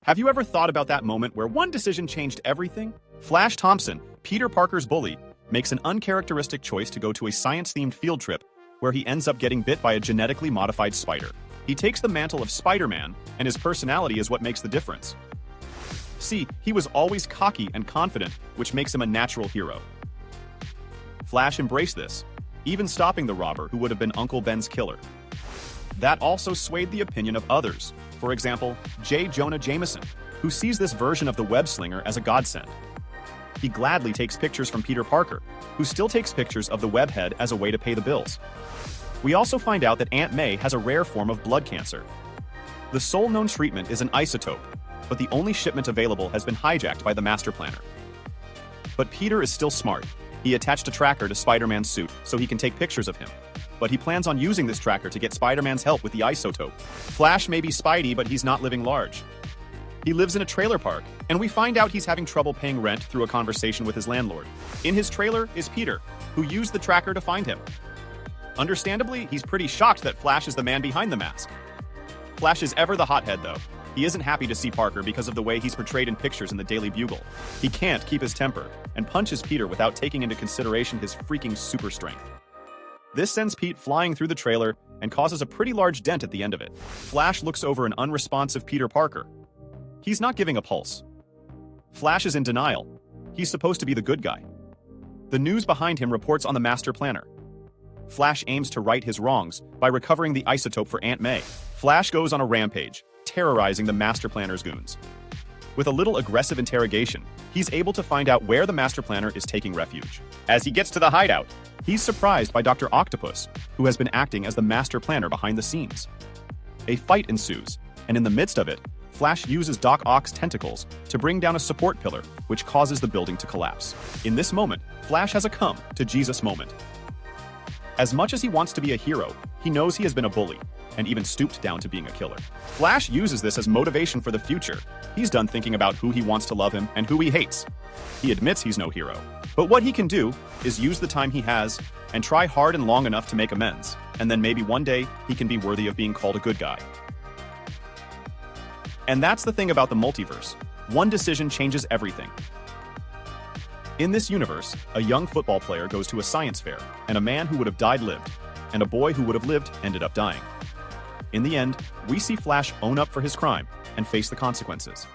Have you ever thought about that moment where one decision changed everything? Flash Thompson, Peter Parker's bully, makes an uncharacteristic choice to go to a science-themed field trip where he ends up getting bit by a genetically modified spider. He takes the mantle of Spider-Man, and his personality is what makes the difference. See, he was always cocky and confident, which makes him a natural hero. Flash embraced this, even stopping the robber who would have been Uncle Ben's killer. That also swayed the opinion of others. For example, J. Jonah Jameson, who sees this version of the web-slinger as a godsend. He gladly takes pictures from Peter Parker, who still takes pictures of the webhead as a way to pay the bills. We also find out that Aunt May has a rare form of blood cancer. The sole known treatment is an isotope, but the only shipment available has been hijacked by the Master Planner. But Peter is still smart. He attached a tracker to Spider-Man's suit so he can take pictures of him. But he plans on using this tracker to get Spider-Man's help with the isotope. Flash may be Spidey, but he's not living large. He lives in a trailer park, and we find out he's having trouble paying rent through a conversation with his landlord. In his trailer is Peter, who used the tracker to find him. Understandably, he's pretty shocked that Flash is the man behind the mask. Flash is ever the hothead, though. He isn't happy to see Parker because of the way he's portrayed in pictures in the Daily Bugle. He can't keep his temper, and punches Peter without taking into consideration his freaking super strength. This sends Pete flying through the trailer and causes a pretty large dent at the end of it. Flash looks over an unresponsive Peter Parker. He's not giving a pulse. Flash is in denial. He's supposed to be the good guy. The news behind him reports on the Master Planner. Flash aims to right his wrongs by recovering the isotope for Aunt May. Flash goes on a rampage, terrorizing the Master Planner's goons. With a little aggressive interrogation, he's able to find out where the Master Planner is taking refuge. As he gets to the hideout, he's surprised by Dr. Octopus, who has been acting as the Master Planner behind the scenes. A fight ensues, and in the midst of it, Flash uses Doc Ock's tentacles to bring down a support pillar, which causes the building to collapse. In this moment, Flash has a come-to-Jesus moment. As much as he wants to be a hero, he knows he has been a bully, and even stooped down to being a killer. Flash uses this as motivation for the future. He's done thinking about who he wants to love him and who he hates. He admits he's no hero. But what he can do is use the time he has and try hard and long enough to make amends, and then maybe one day he can be worthy of being called a good guy. And that's the thing about the multiverse. One decision changes everything. In this universe, a young football player goes to a science fair, and a man who would have died lived, and a boy who would have lived ended up dying. In the end, we see Flash own up for his crime and face the consequences.